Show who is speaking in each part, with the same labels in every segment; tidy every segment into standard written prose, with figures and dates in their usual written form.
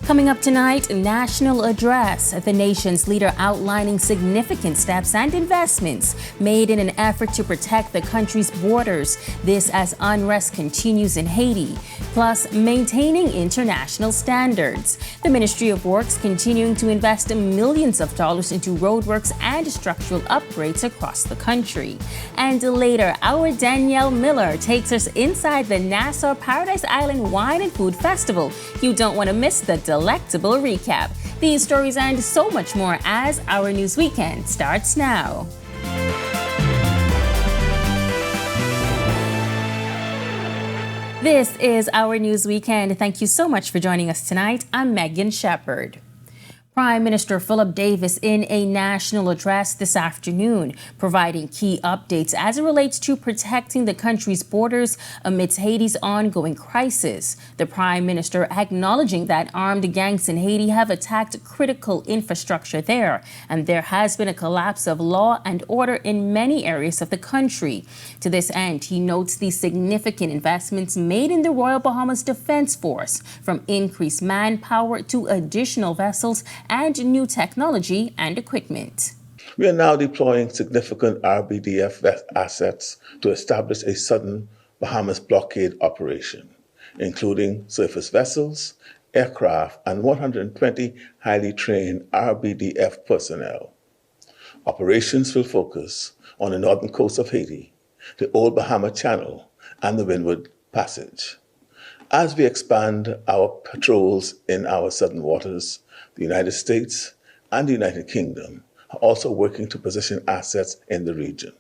Speaker 1: Coming up tonight, National Address, the nation's leader outlining significant steps and investments made in an effort to protect the country's borders. This as unrest continues in Haiti, plus maintaining international standards. The Ministry of Works continuing to invest millions of dollars into roadworks and structural upgrades across the country. And later, our Danielle Miller takes us inside the Nassau Paradise Island Wine and Food Festival. You don't want to miss the delectable recap. These stories and so much more as Our News Weekend starts now. This is Our News Weekend. Thank you so much for joining us tonight. I'm Megan Shepard. Prime Minister Philip Davis in a national address this afternoon, providing key updates as it relates to protecting the country's borders amidst Haiti's ongoing crisis. The Prime Minister acknowledging that armed gangs in Haiti have attacked critical infrastructure there, and there has been a collapse of law and order in many areas of the country. To this end, he notes the significant investments made in the Royal Bahamas Defense Force, from increased manpower to additional vessels and new technology and equipment.
Speaker 2: We are now deploying significant RBDF assets to establish a sudden Bahamas blockade operation, including surface vessels, aircraft, and 120 highly trained RBDF personnel. Operations will focus on the northern coast of Haiti, the Old Bahama Channel, and the Windward Passage. As we expand our patrols in our southern waters, the United States and the United Kingdom are also working to position assets in the region.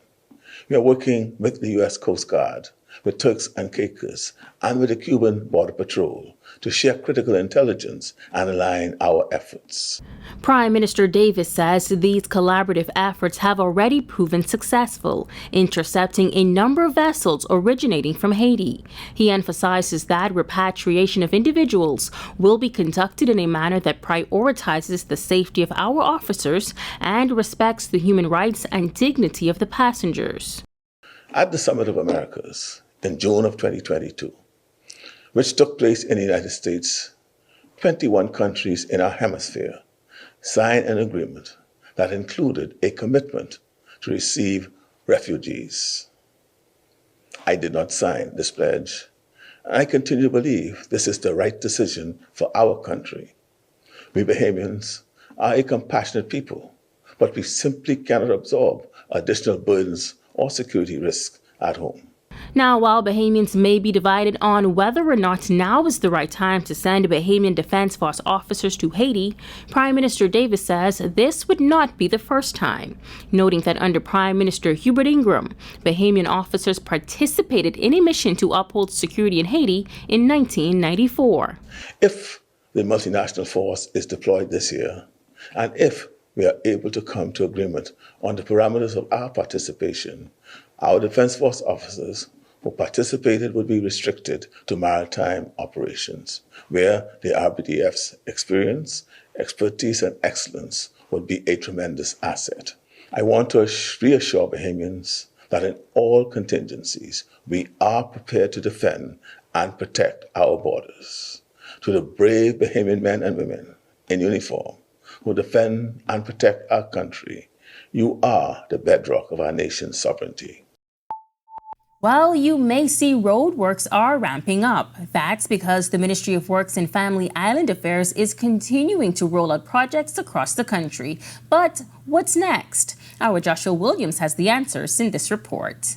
Speaker 2: We are working with the U.S. Coast Guard, with Turks and Caicos, and with the Cuban Border Patrol to share critical intelligence and align our efforts.
Speaker 1: Prime Minister Davis says these collaborative efforts have already proven successful, intercepting a number of vessels originating from Haiti. He emphasizes that repatriation of individuals will be conducted in a manner that prioritizes the safety of our officers and respects the human rights and dignity of the passengers.
Speaker 2: At the Summit of Americas in June of 2022, which took place in the United States, 21 countries in our hemisphere signed an agreement that included a commitment to receive refugees. I did not sign this pledge, and I continue to believe this is the right decision for our country. We Bahamians are a compassionate people, but we simply cannot absorb additional burdens or security risks at home.
Speaker 1: Now, while Bahamians may be divided on whether or not now is the right time to send Bahamian Defense Force officers to Haiti, Prime Minister Davis says this would not be the first time, noting that under Prime Minister Hubert Ingram, Bahamian officers participated in a mission to uphold security in Haiti in 1994.
Speaker 2: If the multinational force is deployed this year, and if we are able to come to agreement on the parameters of our participation, our Defense Force officers who participated would be restricted to maritime operations, where the RBDF's experience, expertise, and excellence would be a tremendous asset. I want to reassure Bahamians that in all contingencies, we are prepared to defend and protect our borders. To the brave Bahamian men and women in uniform who defend and protect our country, you are the bedrock of our nation's sovereignty.
Speaker 1: Well, you may see roadworks are ramping up. That's because the Ministry of Works and Family Island Affairs is continuing to roll out projects across the country. But what's next? Our Joshua Williams has the answers in this report.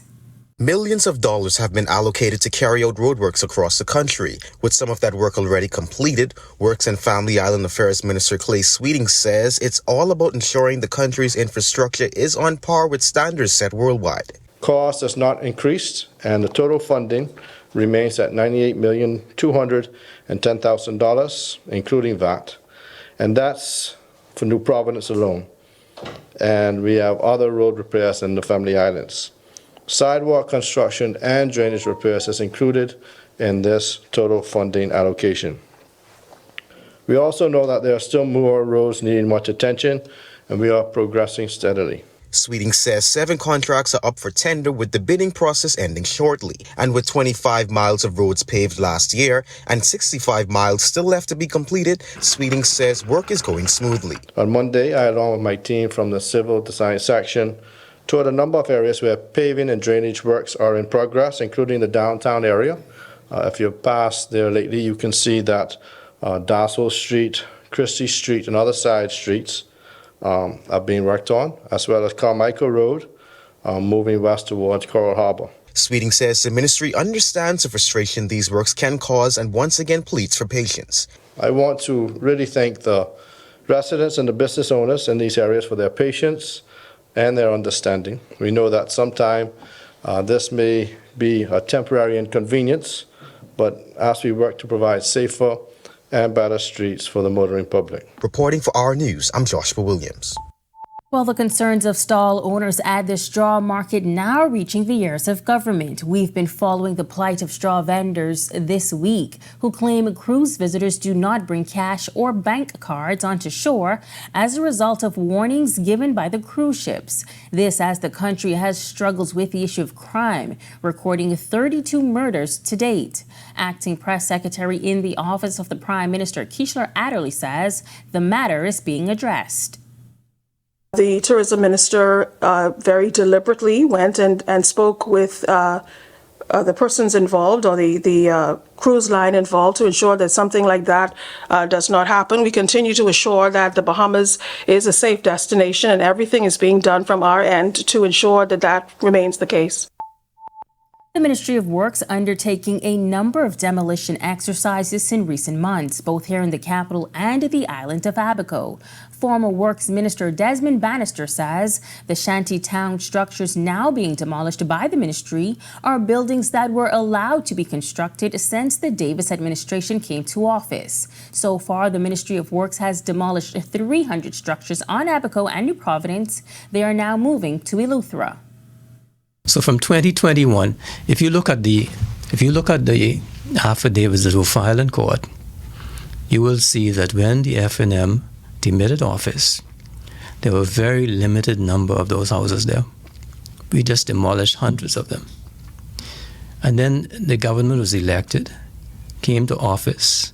Speaker 3: Millions of dollars have been allocated to carry out roadworks across the country. With some of that work already completed, Works and Family Island Affairs Minister Clay Sweeting says it's all about ensuring the country's infrastructure is on par with standards set worldwide.
Speaker 4: Cost has not increased, and the total funding remains at $98,210,000, including VAT. And that's for New Providence alone. And we have other road repairs in the Family Islands. Sidewalk construction and drainage repairs is included in this total funding allocation. We also know that there are still more roads needing much attention, and we are progressing steadily.
Speaker 3: Sweeting says 7 contracts are up for tender, with the bidding process ending shortly. And with 25 miles of roads paved last year and 65 miles still left to be completed, Sweeting says work is going smoothly.
Speaker 4: On Monday, I, along with my team from the Civil Design section, toured a number of areas where paving and drainage works are in progress, including the downtown area. If you've passed there lately, you can see that Dassel Street, Christie Street, and other side streets are being worked on, as well as Carmichael Road, moving west towards Coral Harbor.
Speaker 3: Sweeting says the ministry understands the frustration these works can cause and once again pleads for patience.
Speaker 4: I want to really thank the residents and the business owners in these areas for their patience and their understanding. We know that sometimes this may be a temporary inconvenience, but as we work to provide safer and better streets for the motoring public.
Speaker 3: Reporting for Our News, I'm Joshua Williams.
Speaker 1: Well, the concerns of stall owners at the straw market now reaching the ears of government. We've been following the plight of straw vendors this week, who claim cruise visitors do not bring cash or bank cards onto shore as a result of warnings given by the cruise ships. This as the country has struggled with the issue of crime, recording 32 murders to date. Acting Press Secretary in the Office of the Prime Minister, Keishler Adderley, says the matter is being addressed.
Speaker 5: The tourism minister very deliberately went and spoke with the persons involved, or the cruise line involved, to ensure that something like that does not happen. We continue to assure that the Bahamas is a safe destination, and everything is being done from our end to ensure that that remains the case.
Speaker 1: The Ministry of Works undertaking a number of demolition exercises in recent months, both here in the capital and the island of Abaco. Former Works Minister Desmond Bannister says the Shanty town structures now being demolished by the ministry are buildings that were allowed to be constructed since the Davis administration came to office. So far, the Ministry of Works has demolished 300 structures on Abaco and New Providence. They are now moving to Eleuthera.
Speaker 6: So from 2021, if you look at the affidavits that were filed in court, you will see that when the FNM demitted office, there were a very limited number of those houses there. We just demolished hundreds of them. And then the government was elected, came to office,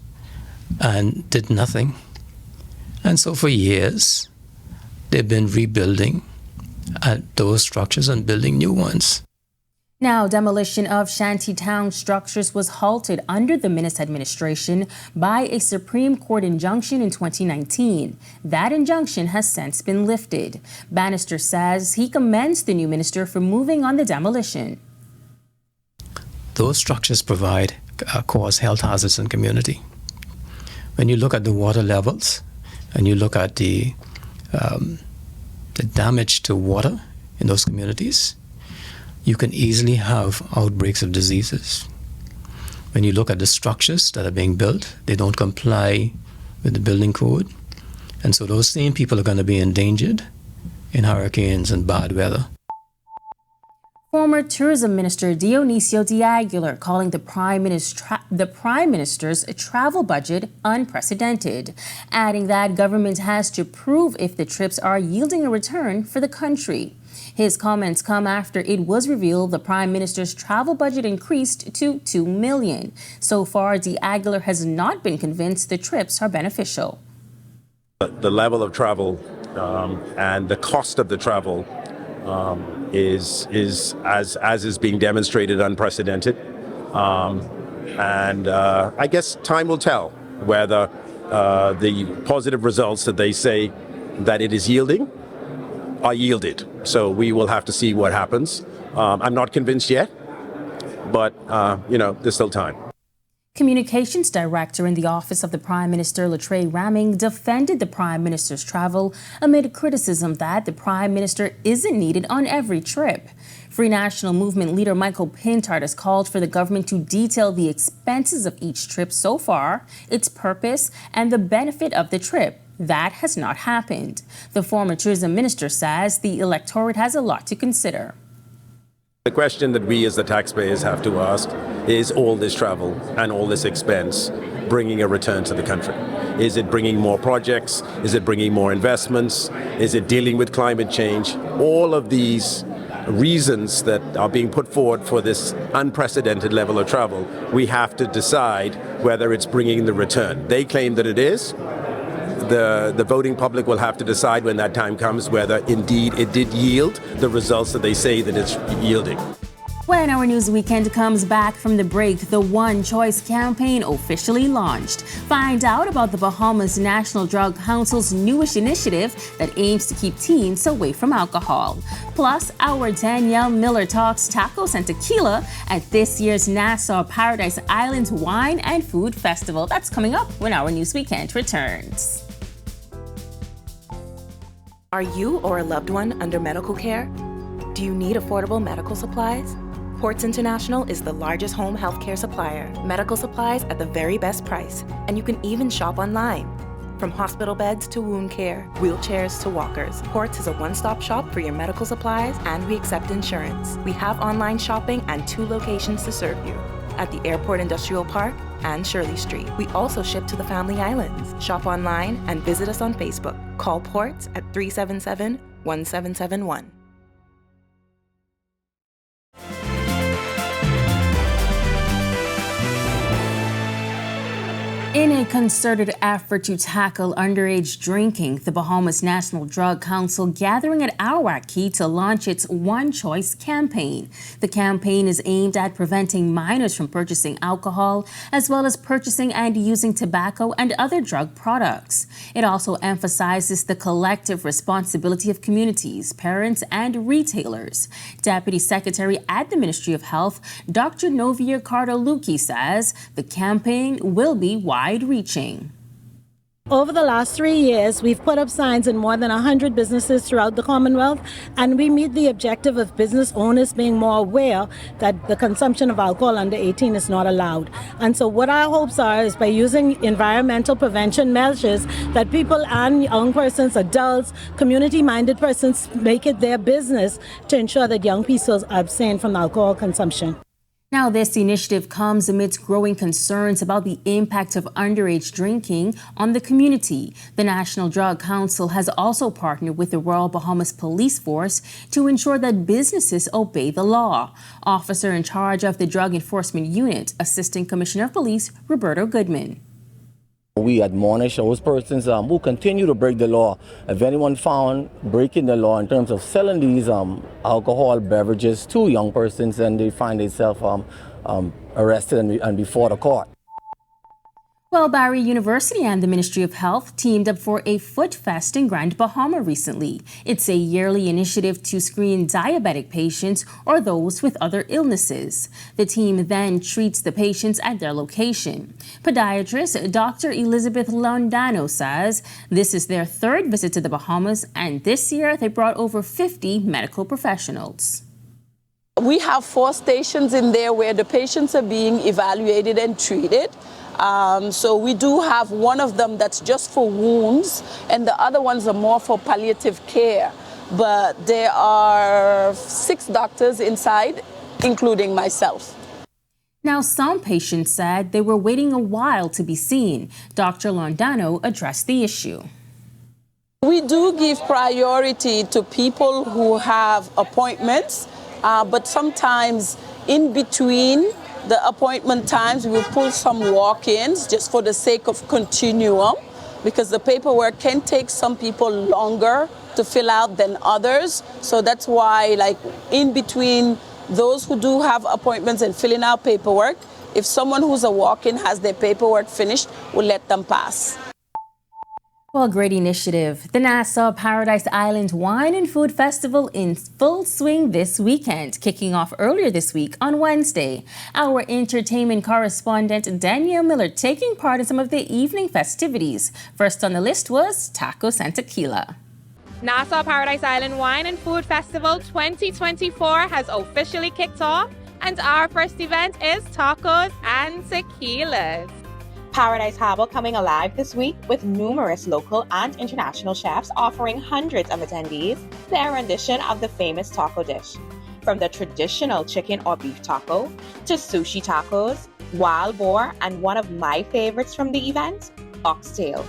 Speaker 6: and did nothing. And so for years, they've been rebuilding those structures and building new ones.
Speaker 1: Now, demolition of shantytown structures was halted under the Minnis administration by a Supreme Court injunction in 2019. That injunction has since been lifted. Bannister says he commends the new minister for moving on the demolition.
Speaker 6: Those structures cause health hazards in the community. When you look at the water levels and you look at the damage to water in those communities, you can easily have outbreaks of diseases. When you look at the structures that are being built, they don't comply with the building code. And so those same people are going to be endangered in hurricanes and bad weather.
Speaker 1: Former Tourism Minister Dionisio De Aguilar calling the Prime Minister's travel budget unprecedented, adding that government has to prove if the trips are yielding a return for the country. His comments come after it was revealed the Prime Minister's travel budget increased to $2 million. So far, De Aguilar has not been convinced the trips are beneficial.
Speaker 7: The level of travel and the cost of the travel is as is being demonstrated, unprecedented. I guess time will tell whether the positive results that they say that it is yielding are yielded. So we will have to see what happens. I'm not convinced yet, but there's still time.
Speaker 1: Communications Director in the Office of the Prime Minister, Latre Ramming, defended the Prime Minister's travel amid criticism that the Prime Minister isn't needed on every trip. Free National Movement leader Michael Pintard has called for the government to detail the expenses of each trip so far, its purpose, and the benefit of the trip. That has not happened. The former tourism minister says the electorate has a lot to consider.
Speaker 7: The question that we as the taxpayers have to ask is all this travel and all this expense bringing a return to the country? Is it bringing more projects? Is it bringing more investments? Is it dealing with climate change? All of these reasons that are being put forward for this unprecedented level of travel, we have to decide whether it's bringing the return. They claim that it is. The voting public will have to decide when that time comes whether indeed it did yield the results that they say that it's yielding.
Speaker 1: When Our News Weekend comes back from the break, the One Choice campaign officially launched. Find out about the Bahamas National Drug Council's newest initiative that aims to keep teens away from alcohol. Plus, our Danielle Miller talks tacos and tequila at this year's Nassau Paradise Island Wine and Food Festival. That's coming up when Our News Weekend returns.
Speaker 8: Are you or a loved one under medical care? Do you need affordable medical supplies? Ports International is the largest home healthcare supplier. Medical supplies at the very best price, and you can even shop online. From hospital beds to wound care, wheelchairs to walkers, Ports is a one-stop shop for your medical supplies, and we accept insurance. We have online shopping and 2 locations to serve you, at the Airport Industrial Park and Shirley Street. We also ship to the Family Islands. Shop online and visit us on Facebook. Call Ports at 377-1771.
Speaker 1: In a concerted effort to tackle underage drinking, the Bahamas National Drug Council gathering at Arawak Key to launch its One Choice campaign. The campaign is aimed at preventing minors from purchasing alcohol, as well as purchasing and using tobacco and other drug products. It also emphasizes the collective responsibility of communities, parents, and retailers. Deputy Secretary at the Ministry of Health, Dr. Novia Cardaluki, says the campaign will be wide-reaching.
Speaker 9: Over the last 3 years, we've put up signs in more than 100 businesses throughout the Commonwealth, and we meet the objective of business owners being more aware that the consumption of alcohol under 18 is not allowed. And so what our hopes are is by using environmental prevention measures that people and young persons, adults, community-minded persons make it their business to ensure that young people abstain from alcohol consumption.
Speaker 1: Now, this initiative comes amidst growing concerns about the impact of underage drinking on the community. The National Drug Council has also partnered with the Royal Bahamas Police Force to ensure that businesses obey the law. Officer in charge of the Drug Enforcement Unit, Assistant Commissioner of Police, Roberto Goodman.
Speaker 10: We admonish those persons who continue to break the law. If anyone found breaking the law in terms of selling these alcohol beverages to young persons, and they find themselves arrested and before the court.
Speaker 1: Well, Barry University and the Ministry of Health teamed up for a foot fest in Grand Bahama recently. It's a yearly initiative to screen diabetic patients or those with other illnesses. The team then treats the patients at their location. Podiatrist Dr. Elizabeth Londano says this is their 3rd visit to the Bahamas, and this year they brought over 50 medical professionals.
Speaker 11: We have 4 stations in there where the patients are being evaluated and treated. So we do have one of them that's just for wounds, and the other ones are more for palliative care. But there are 6 doctors inside, including myself.
Speaker 1: Now, some patients said they were waiting a while to be seen. Dr. Londano addressed the issue.
Speaker 11: We do give priority to people who have appointments, but sometimes in between the appointment times, we'll pull some walk-ins just for the sake of continuum, because the paperwork can take some people longer to fill out than others. So that's why, like, in between those who do have appointments and filling out paperwork, if someone who's a walk-in has their paperwork finished, we'll let them pass.
Speaker 1: Well, great initiative. The Nassau Paradise Island Wine and Food Festival in full swing this weekend, kicking off earlier this week on Wednesday. Our entertainment correspondent Danielle Miller taking part in some of the evening festivities. First on the list was tacos and tequila.
Speaker 12: Nassau Paradise Island Wine and Food Festival 2024 has officially kicked off, and our first event is tacos and tequilas.
Speaker 13: Paradise Harbor coming alive this week with numerous local and international chefs offering hundreds of attendees their rendition of the famous taco dish. From the traditional chicken or beef taco to sushi tacos, wild boar, and one of my favorites from the event, oxtail.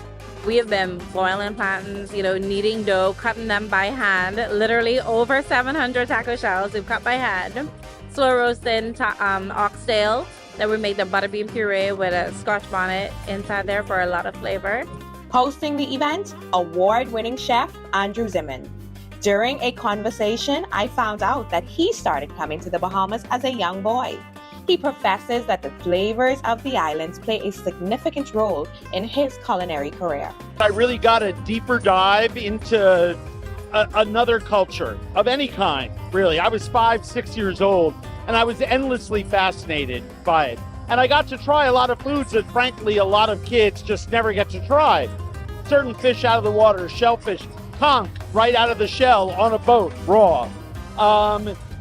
Speaker 12: We have been boiling plantains, kneading dough, cutting them by hand, literally over 700 taco shells we've cut by hand. Slow roasting oxtail. Then we make the butterbean puree with a scotch bonnet inside there for a lot of flavor.
Speaker 13: Hosting the event, award-winning chef Andrew Zimmern. During a conversation, I found out that he started coming to the Bahamas as a young boy. He professes that the flavors of the islands play a significant role in his culinary career.
Speaker 14: I really got a deeper dive into another culture of any kind, really. I was 5-6 years old, and I was endlessly fascinated by it. And I got to try a lot of foods that, frankly, a lot of kids just never get to try. Certain fish out of the water, shellfish, conch right out of the shell on a boat, raw.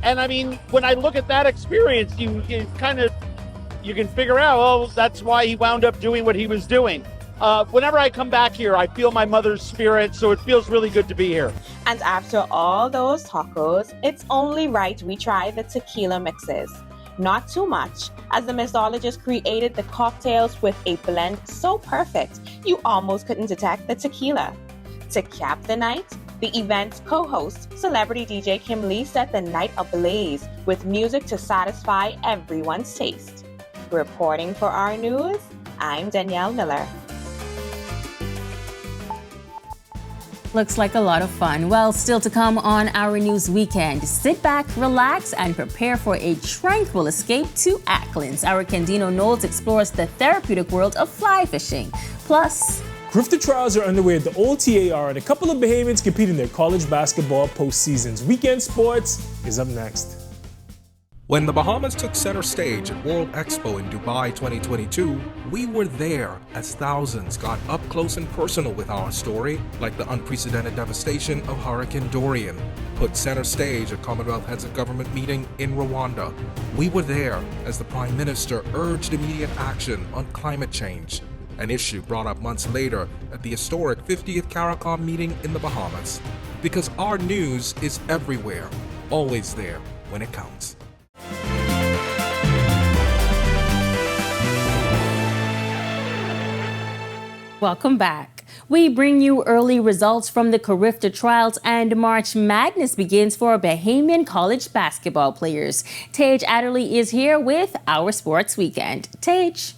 Speaker 14: And I mean, when I look at that experience, you can figure out, oh, that's why he wound up doing what he was doing. Whenever I come back here, I feel my mother's spirit, so it feels really good to be here.
Speaker 13: And after all those tacos, it's only right we try the tequila mixes. Not too much, as the mixologist created the cocktails with a blend so perfect, you almost couldn't detect the tequila. To cap the night, the event's co-host, celebrity DJ Kim Lee, set the night ablaze with music to satisfy everyone's taste. Reporting for Our News, I'm Danielle Miller.
Speaker 1: Looks like a lot of fun. Well, still to come on Our News Weekend. Sit back, relax, and prepare for a tranquil escape to Acklands. Our Candino Knowles explores the therapeutic world of fly fishing. Plus,
Speaker 15: Grifter trials are underway at the old TAR, and a couple of Bahamians compete in their college basketball postseasons. Weekend Sports is up next.
Speaker 16: When the Bahamas took center stage at World Expo in Dubai 2022, we were there as thousands got up close and personal with our story, like the unprecedented devastation of Hurricane Dorian put center stage at Commonwealth Heads of Government meeting in Rwanda. We were there as the Prime Minister urged immediate action on climate change, an issue brought up months later at the historic 50th CARICOM meeting in the Bahamas. Because our news is everywhere, always there when it counts.
Speaker 1: welcome back. We bring you early results from the Grifter trials, and March Madness begins for Bahamian college basketball players. Tage Adderley is here with our Sports Weekend. Tage.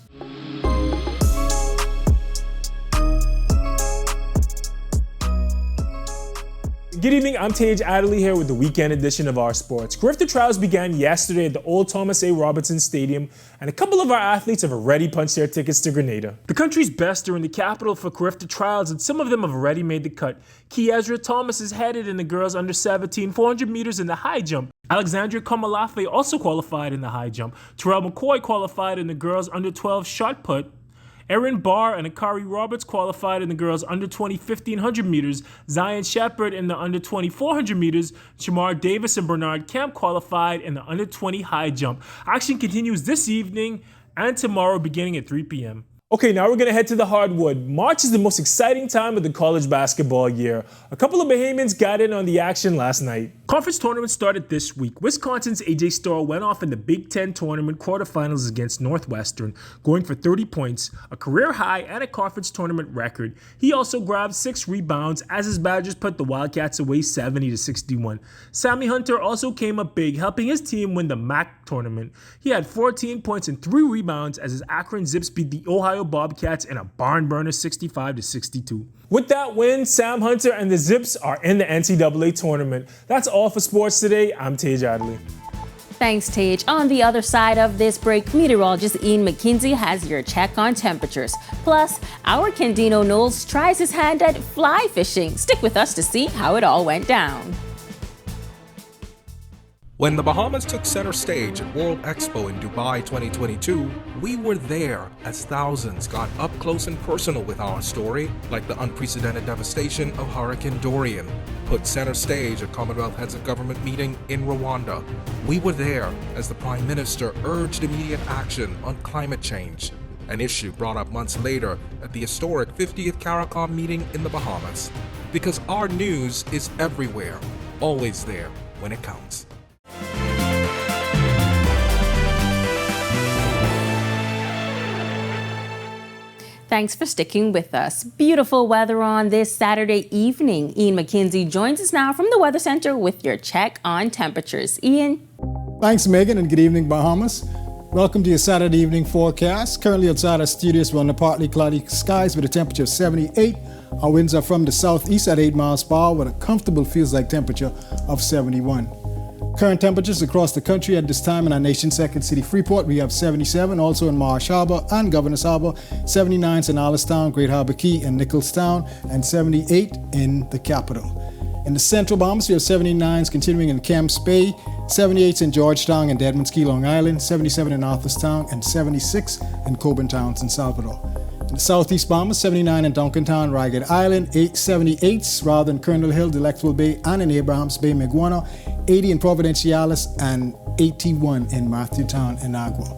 Speaker 15: Good evening, I'm Tage Adderley here with the weekend edition of Our Sports. Grifter trials began yesterday at the old Thomas A. Robinson Stadium, and a couple of our athletes have already punched their tickets to Grenada. The country's best are in the capital for Grifter trials, and some of them have already made the cut. Kiesra Thomas is headed in the girls under 17 400 meters in the high jump. Alexandria Komalafe also qualified in the high jump. Terrell McCoy qualified in the girls under 12 shot put. Erin Barr and Akari Roberts qualified in the girls under 20 1500 meters. Zion Shepard in the under 20 400 meters. Shamar Davis and Bernard Kemp qualified in the under 20 high jump. Action continues this evening and tomorrow beginning at 3 p.m. Okay, now we're going to head to the hardwood. March is the most exciting time of the college basketball year. A couple of Bahamians got in on the action last night. Conference tournament started this week. Wisconsin's A.J. Starr went off in the Big Ten tournament quarterfinals against Northwestern, going for 30 points, a career high and a conference tournament record. He also grabbed 6 rebounds as his Badgers put the Wildcats away 70-61. Sammy Hunter also came up big, helping his team win the MAC tournament. He had 14 points and 3 rebounds as his Akron Zips beat the Ohio Bobcats in a barn burner 65-62. With that win, Sam Hunter and the Zips are in the NCAA tournament. That's all for sports today. I'm Tage Adderley.
Speaker 1: Thanks, Tage. On the other side of this break, meteorologist Ian McKinsey has your check on temperatures. Plus, our Candino Knowles tries his hand at fly fishing. Stick with us to see how it all went down.
Speaker 16: When the Bahamas took center stage at World Expo in Dubai 2022, we were there as thousands got up close and personal with our story, like the unprecedented devastation of Hurricane Dorian put center stage at Commonwealth Heads of Government meeting in Rwanda. We were there as the Prime Minister urged immediate action on climate change, an issue brought up months later at the historic 50th CARICOM meeting in the Bahamas. Because our news is everywhere, always there when it counts.
Speaker 1: Thanks for sticking with us. Beautiful weather on this Saturday evening. Ian McKenzie joins us now from the Weather Center with your check on temperatures. Ian?
Speaker 17: Thanks, Megan, and good evening, Bahamas. Welcome to your Saturday evening forecast. Currently outside our studios, we're under partly cloudy skies with a temperature of 78. Our winds are from the southeast at 8 miles per hour with a comfortable feels-like temperature of 71. Current temperatures across the country at this time in our nation's second city, Freeport, we have 77, also in Marsh Harbor and Governor's Harbor, 79s in Allenstown, Great Harbor Key, and Nicholstown, and 78 in the capital. In the central Bahamas, we have 79s continuing in Camps Bay, 78s in Georgetown and Deadman's Key, Long Island, 77 in Arthurstown, and 76 in Coburn Towns in Salvador. In the southeast Bahamas, 79 in Duncantown, Ragged Island, 78s rather in Colonel Hill, Delectable Bay, and in Abrahams Bay, Meguana, 80 in Providenciales, and 81 in Matthewtown and Agua.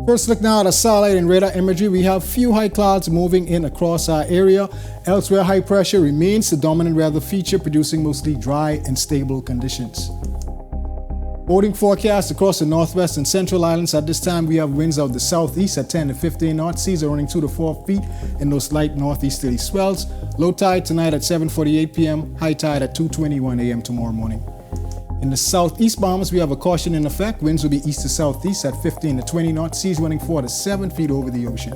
Speaker 17: First look now at our satellite and radar imagery. We have few high clouds moving in across our area. Elsewhere, high pressure remains the dominant weather feature, producing mostly dry and stable conditions. Boating forecast across the northwest and central islands. At this time, we have winds out the southeast at 10 to 15 knots. Seas are running 2 to 4 feet in those light northeasterly swells. Low tide tonight at 7:48 p.m. High tide at 2:21 a.m. tomorrow morning. In the southeast Bahamas, we have a caution in effect. Winds will be east to southeast at 15 to 20 knots. Seas running 4 to 7 feet over the ocean.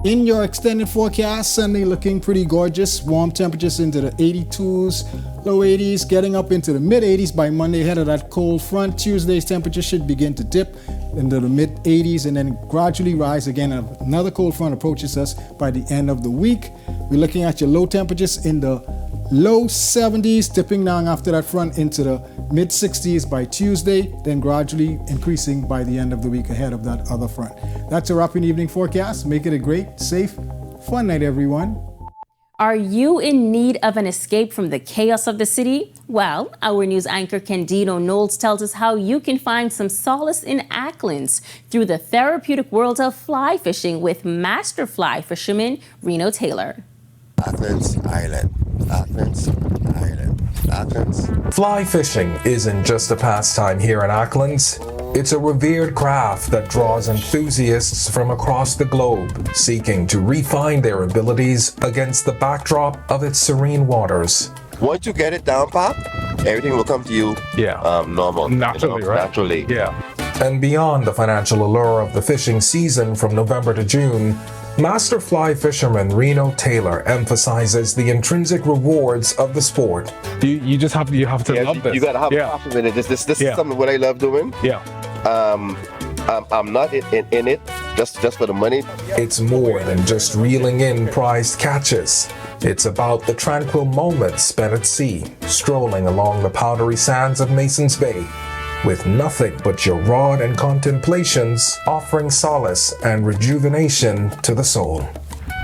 Speaker 17: In your extended forecast, Sunday looking pretty gorgeous. Warm temperatures into the 82s, low 80s, getting up into the mid 80s by Monday ahead of that cold front. Tuesday's temperature should begin to dip into the mid 80s and then gradually rise again as another cold front approaches us by the end of the week. We're looking at your low temperatures in the low 70s, dipping down after that front into the mid 60s by Tuesday, then gradually increasing by the end of the week ahead of that other front. That's a wrapping evening forecast. Make it a great, safe, fun night, everyone.
Speaker 1: Are you in need of an escape from the chaos of the city? Well, our news anchor Candido Knowles tells us how you can find some solace in Acklands through the therapeutic world of fly fishing with master fly fisherman Reno Taylor.
Speaker 18: Acklands Island. Acklands Island. Acklands.
Speaker 16: Fly fishing isn't just a pastime here in Acklands. It's a revered craft that draws enthusiasts from across the globe seeking to refine their abilities against the backdrop of its serene waters.
Speaker 18: Once you get it down, Pop, everything will come to you normal.
Speaker 16: Naturally, right?
Speaker 18: Naturally.
Speaker 16: Yeah. And beyond the financial allure of the fishing season from November to June, master fly fisherman Reno Taylor emphasizes the intrinsic rewards of the sport.
Speaker 19: You just have to love this.
Speaker 18: You gotta have a passion in it. This is something what I love doing.
Speaker 19: Yeah.
Speaker 18: I'm not in it just for the money.
Speaker 16: It's more than just reeling in prized catches. It's about the tranquil moments spent at sea, strolling along the powdery sands of Masons Bay, with nothing but your rod and contemplations offering solace and rejuvenation to the soul.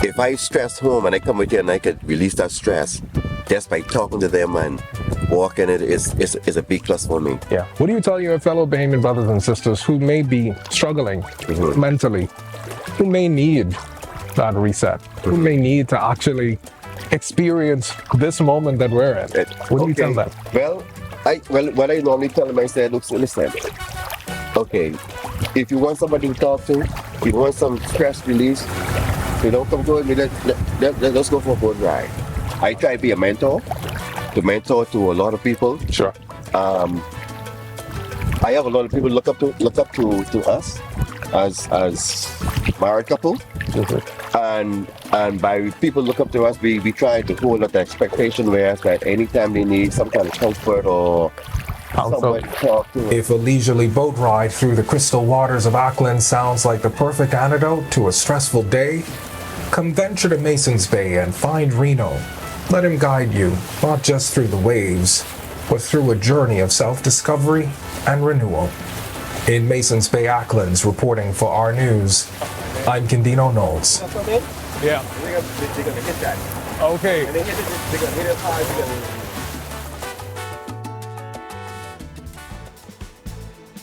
Speaker 18: If I stress home and I come with here and I could release that stress just by talking to them and walking, it is a big plus for me.
Speaker 19: Yeah. What do you tell your fellow Bahamian brothers and sisters who may be struggling mentally, who may need that reset, who may need to actually experience this moment that we're in? What do you tell them?
Speaker 18: Well, what I normally tell them, I say, look, listen, okay, if you want somebody to talk to, you want some stress release, you don't come to me, let's go for a boat ride. I try to be a mentor to a lot of people.
Speaker 19: Sure.
Speaker 18: I have a lot of people look up to us as married couple. And by people look up to us, we try to hold up the expectation where that anytime they need some kind of comfort or someone to talk to.
Speaker 16: If a leisurely boat ride through the crystal waters of Ackland sounds like the perfect antidote to a stressful day, come venture to Masons Bay and find Reno. Let him guide you, not just through the waves, but through a journey of self-discovery and renewal. In Masons Bay, Acklands, reporting for Our News, I'm Candido Knowles.
Speaker 19: Yeah.
Speaker 18: They're gonna hit that.
Speaker 19: Okay.
Speaker 18: And they're gonna hit it hard.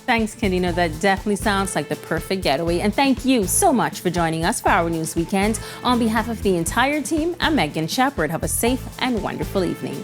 Speaker 1: Thanks, Candido. That definitely sounds like the perfect getaway. And thank you so much for joining us for Our News Weekend. On behalf of the entire team, I'm Megan Shepard. Have a safe and wonderful evening.